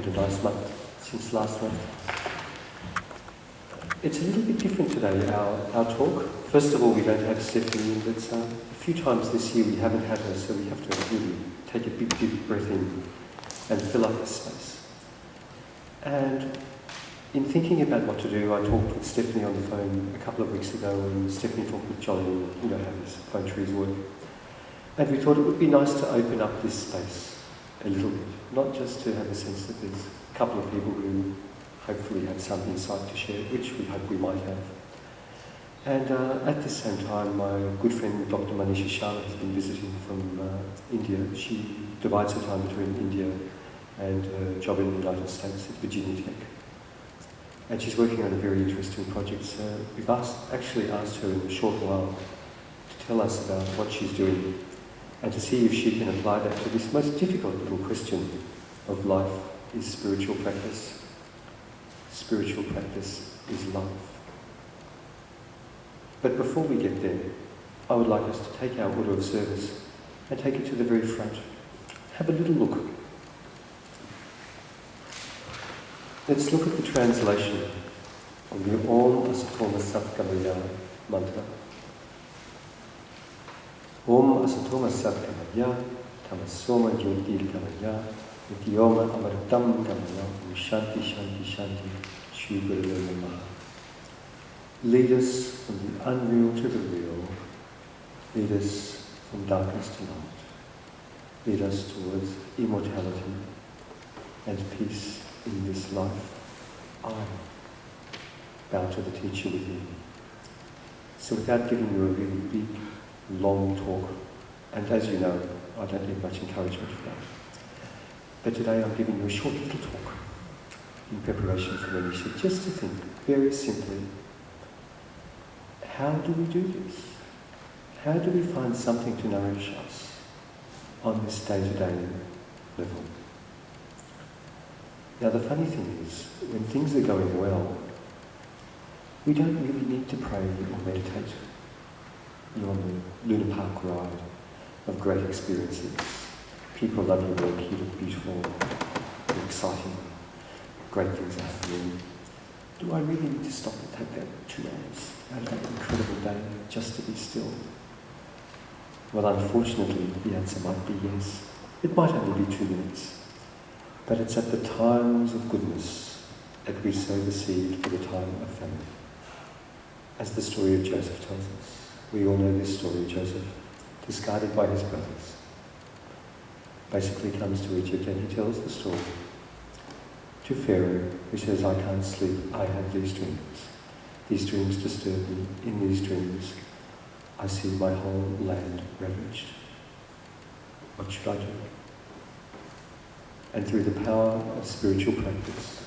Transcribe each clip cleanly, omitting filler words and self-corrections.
a nice month since last month. It's a little bit different today, our talk. First of all, we don't have Stephanie in, but a few times this year we haven't had her, so we have to really take a big, deep breath in and fill up this space. And in thinking about what to do, I talked with Stephanie on the phone a couple of weeks ago, and Stephanie talked with Johnny, you know how these phone trees work. And we thought it would be nice to open up this space a little bit, not just to have a sense that there's a couple of people who hopefully have some insight to share, which we hope we might have. And at the same time, my good friend Dr. Manisha Shah has been visiting from India. She divides her time between India and her job in the United States at Virginia Tech. And she's working on a very interesting project. So we've actually asked her in a short while to tell us about what she's doing and to see if she can apply that to this most difficult little question of life. Is spiritual practice? Spiritual practice is life. But before we get there, I would like us to take our order of service and take it to the very front. Have a little look. Let's look at the translation of the Om Asatoma Satgamaya mantra. Om Asatoma Satgamaya Tamasoma Jyotirgamaya Nityoma Amartam Gamaya Shanti Shanti Shanti Shri Guru Namaha. Lead us from the unreal to the real. Lead us from darkness to light. Lead us towards immortality and peace in this life. I bow to the teacher within. So without giving you a really big, long talk, and as you know, I don't need much encouragement for that. But today I'm giving you a short little talk in preparation for Manisha, just to think very simply, how do we do this? How do we find something to nourish us on this day-to-day level? Now the funny thing is, when things are going well, we don't really need to pray or meditate. You're on the Luna Park ride of great experiences. People love your work, you look beautiful, you're exciting, great things are happening. Do I really need to stop and take that 2 hours out of that incredible day just to be still? Well, unfortunately, the answer might be yes. It might only be 2 minutes. But it's at the times of goodness that we sow the seed for the time of famine. As the story of Joseph tells us. We all know this story. Joseph, discarded by his brothers, basically comes to Egypt and he tells the story to Pharaoh, who says, I can't sleep, I have these dreams. These dreams disturb me. In these dreams, I see my whole land ravaged. What should I do? And through the power of spiritual practice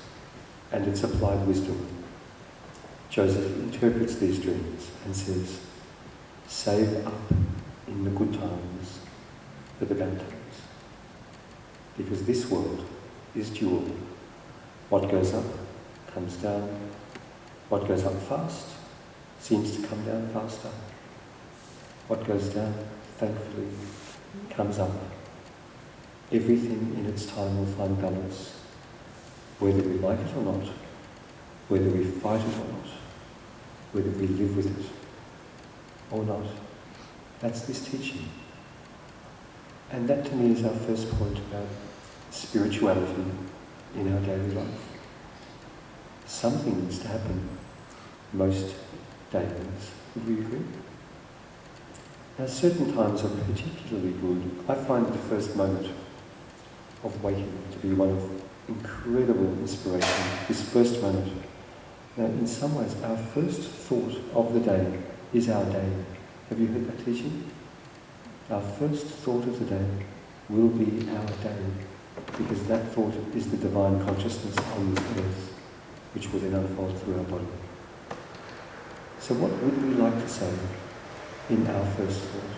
and its applied wisdom, Joseph interprets these dreams and says, save up in the good times for the bad times. Because this world is dual. What goes up comes down. What goes up fast seems to come down faster. What goes down, thankfully, comes up. Everything in its time will find balance, whether we like it or not, whether we fight it or not, whether we live with it or not. That's this teaching. And that to me is our first point about spirituality in our daily life. Something needs to happen most days. Would we agree? Now certain times are particularly good. I find the first moment of waking to be one of incredible inspiration. This first moment. Now in some ways our first thought of the day is our day. Have you heard that teaching? Our first thought of the day will be our day, because that thought is the divine consciousness on this earth, which will then unfold through our body. So what would we like to say in our first thought?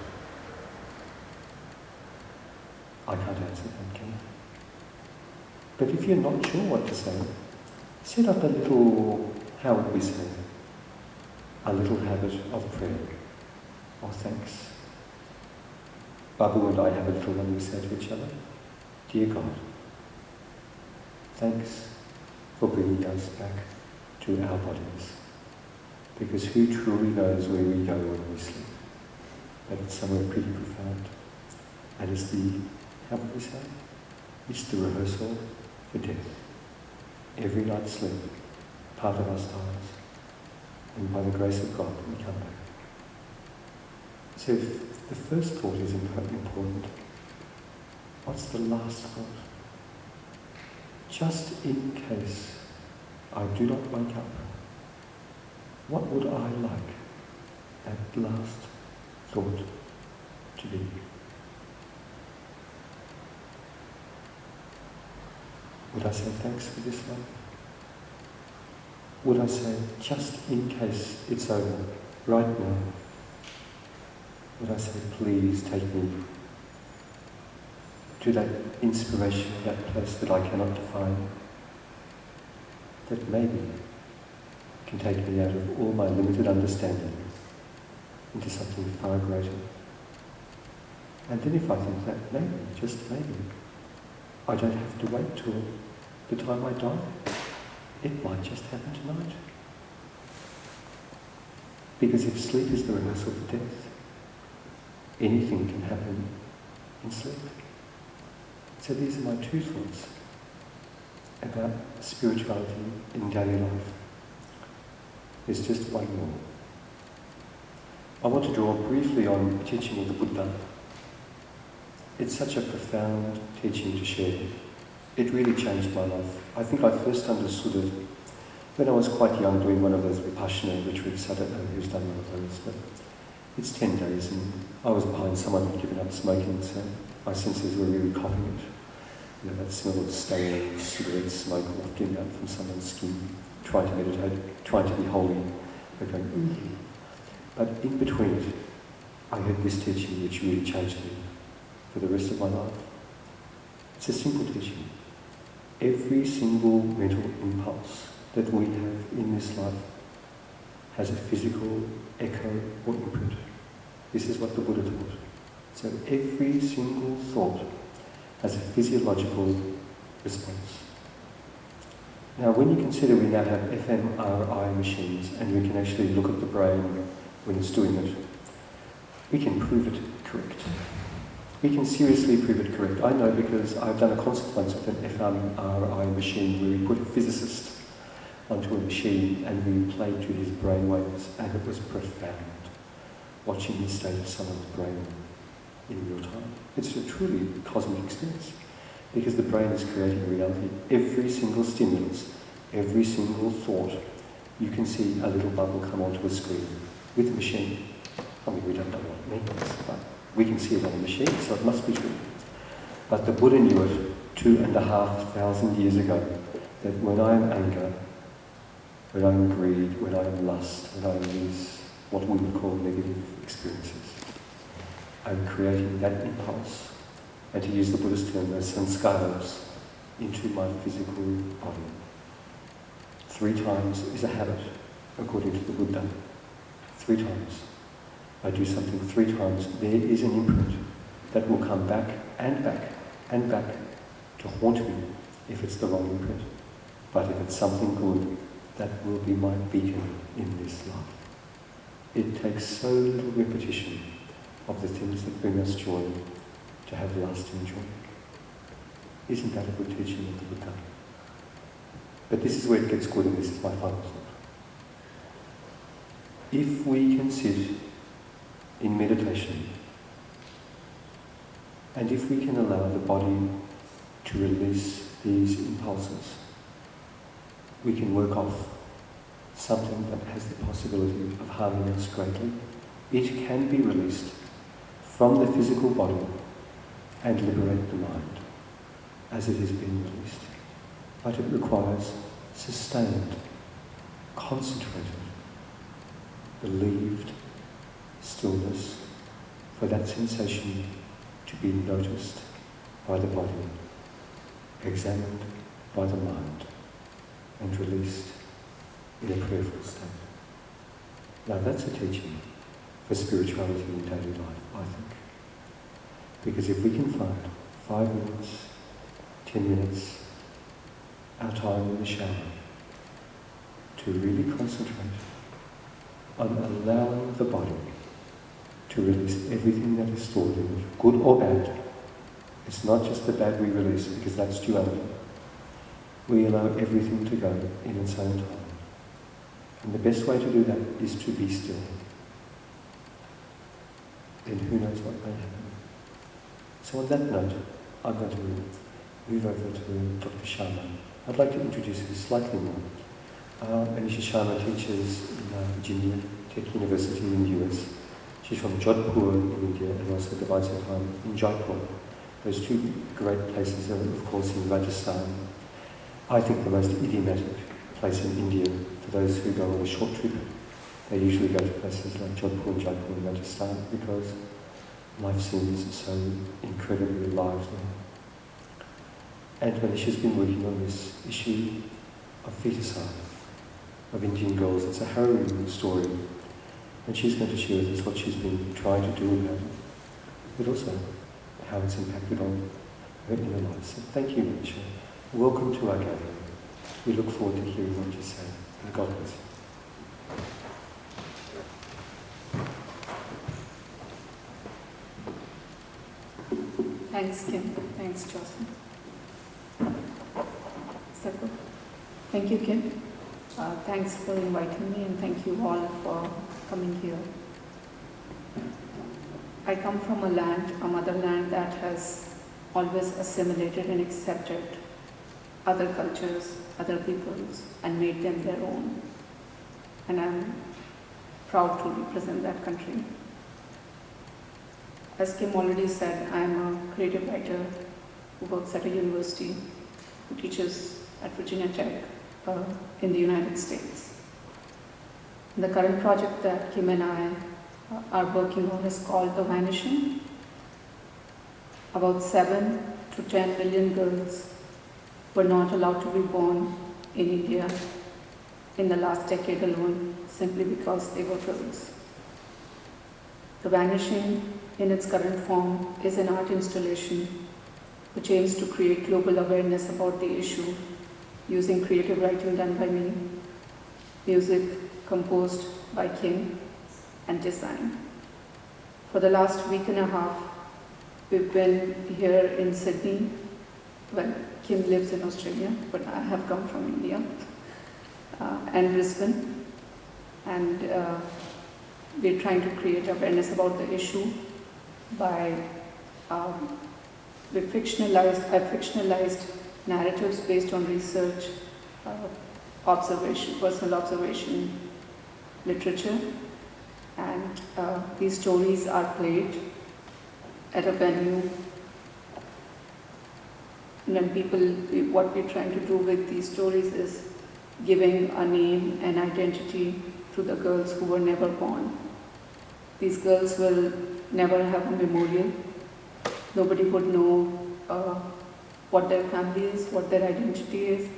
I can't answer that, can I? But if you're not sure what to say, set up a little, how would we say, a little habit of prayer or thanks. Babu and I have a little one we say to each other, Dear God, Thanks for bringing us back to our bodies. Because who truly knows where we go when we sleep? But it's somewhere pretty profound. And it's how would we say? It's the rehearsal for death. Every night's sleep, part of us dies. And by the grace of God, we come back. So if the first thought is important, what's the last thought? Just in case I do not wake up, what would I like that last thought to be? Would I say thanks for this life? Would I say, just in case it's over, right now, would I say, please take me to that inspiration, that place that I cannot define, that maybe can take me out of all my limited understanding into something far greater. And then if I think that maybe, just maybe, I don't have to wait till the time I die. It might just happen tonight. Because if sleep is the rehearsal for death, anything can happen in sleep. So these are my two thoughts about spirituality in daily life. There's just one more. I want to draw briefly on the teaching of the Buddha. It's such a profound teaching to share. It really changed my life. I think I first understood it when I was quite young, doing one of those Vipassana retreats. I don't know who's done one of those, but it's 10 days and I was behind someone who'd given up smoking, so my senses were really copying it. You know, that smell of stale cigarette smoke wafting out from someone's skin, trying to meditate, trying to be holy, but going, ooh. But in between it, I heard this teaching which really changed me for the rest of my life. It's a simple teaching. Every single mental impulse that we have in this life has a physical echo or imprint. This is what the Buddha taught. So every single thought has a physiological response. Now when you consider we now have fMRI machines and we can actually look at the brain when it's doing it, we can prove it correct. We can seriously prove it correct. I know because I've done a concert once with an fMRI machine where we put a physicist onto a machine and we played to his brain waves, and it was profound, watching the state of someone's brain in real time. It's a truly cosmic experience because the brain is creating reality. Every single stimulus, every single thought, you can see a little bubble come onto a screen with a machine. I mean, we don't know what it means, but we can see it on a machine, so it must be true. But the Buddha knew it 2,500 years ago, that when I am anger, when I am greed, when I am lust, when I am these, what we would call negative experiences, I'm creating that impulse, and to use the Buddhist term, those sanskaras, into my physical body. 3 times is a habit, according to the Buddha. 3 times. I do something 3 times, there is an imprint that will come back and back and back to haunt me if it's the wrong imprint. But if it's something good, that will be my beacon in this life. It takes so little repetition of the things that bring us joy to have lasting joy. Isn't that a good teaching of the Buddha? But this is where it gets good, and this is my final thought. If we can sit in meditation, and if we can allow the body to release these impulses, we can work off something that has the possibility of harming us greatly. It can be released from the physical body and liberate the mind as it is being released. But it requires sustained, concentrated, believed stillness for that sensation to be noticed by the body, examined by the mind, and released in a prayerful state. Now that's a teaching for spirituality in daily life, I think. Because if we can find 5 minutes, 10 minutes, our time in the shower to really concentrate on allowing the body to release everything that is stored in it, good or bad. It's not just the bad we release, because that's duality. We allow everything to go in its own time. And the best way to do that is to be still. Then who knows what may happen. So on that note, I'm going to move over to Dr. Sharma. I'd like to introduce her slightly more. Anisha Sharma teaches in Virginia Tech University in the US. She's from Jodhpur in India and also divides her time in Jaipur. Those two great places are, of course, in Rajasthan. I think the most idiomatic place in India for those who go on a short trip. They usually go to places like Jodhpur and Jaipur in Rajasthan because life seems so incredibly alive there. And Manisha's been working on this issue of feticide of Indian girls. It's a harrowing story, and she's going to share with us what she's been trying to do about it, but also how it's impacted on her inner life. So thank you, Manisha. Welcome to our gathering. We look forward to hearing what you say, and God bless you. Thanks, Kim. Thanks, Joseph. Sakura. Thank you, Kim. Thanks for inviting me, and thank you all for coming here. I come from a land, a motherland that has always assimilated and accepted other cultures, other peoples, and made them their own. And I'm proud to represent that country. As Kim already said, I'm a creative writer who works at a university, who teaches at Virginia Tech in the United States. The current project that Kim and I are working on is called The Vanishing. About 7 to 10 million girls were not allowed to be born in India in the last decade alone, simply because they were girls. The Vanishing, in its current form, is an art installation which aims to create global awareness about the issue using creative writing done by me, music composed by Kim, and design. For the last week and a half, we've been here in Sydney. Well, Kim lives in Australia, but I have come from India, and Brisbane. And we're trying to create awareness about the issue by I've fictionalized narratives based on research, observation, personal observation, literature, and these stories are played at a venue. And then what we're trying to do with these stories is giving a name and identity to the girls who were never born. These girls will never have a memorial. Nobody would know what their family is, what their identity is,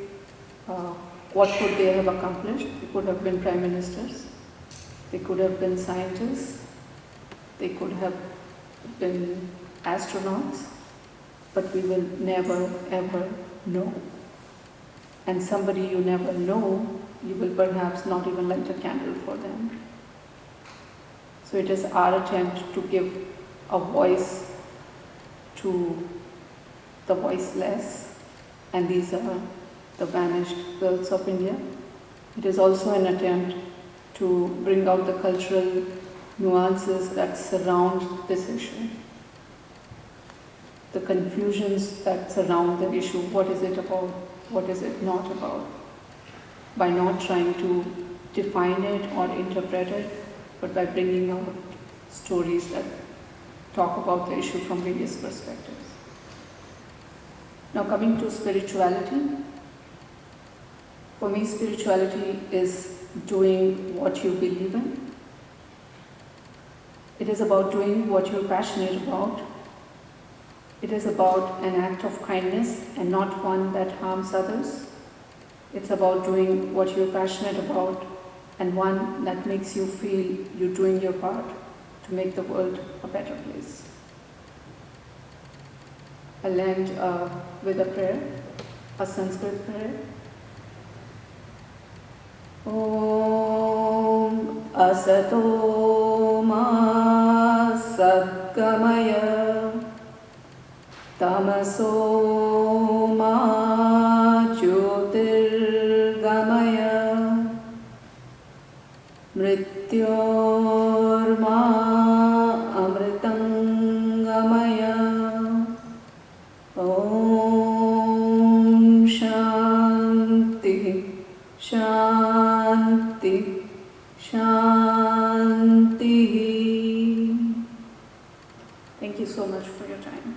what could they have accomplished. They could have been prime ministers, they could have been scientists, they could have been astronauts, but we will never ever know. And somebody you never know, you will perhaps not even light a candle for them. So it is our attempt to give a voice to the voiceless, and these are the vanished girls of India. It is also an attempt to bring out the cultural nuances that surround this issue, the confusions that surround the issue. What is it about? What is it not about? By not trying to define it or interpret it, but by bringing out stories that talk about the issue from various perspectives. Now, coming to spirituality, for me spirituality is doing what you believe in. It is about doing what you're passionate about. It is about an act of kindness and not one that harms others. It's about doing what you're passionate about and one that makes you feel you're doing your part to make the world a better place. I'll end with a prayer, a Sanskrit prayer. Asato ma sadgamaya, tamaso ma jyotirgamaya, mrityorma amritangamaya. Om Shanti Shanti Shanti. Thank you so much for your time.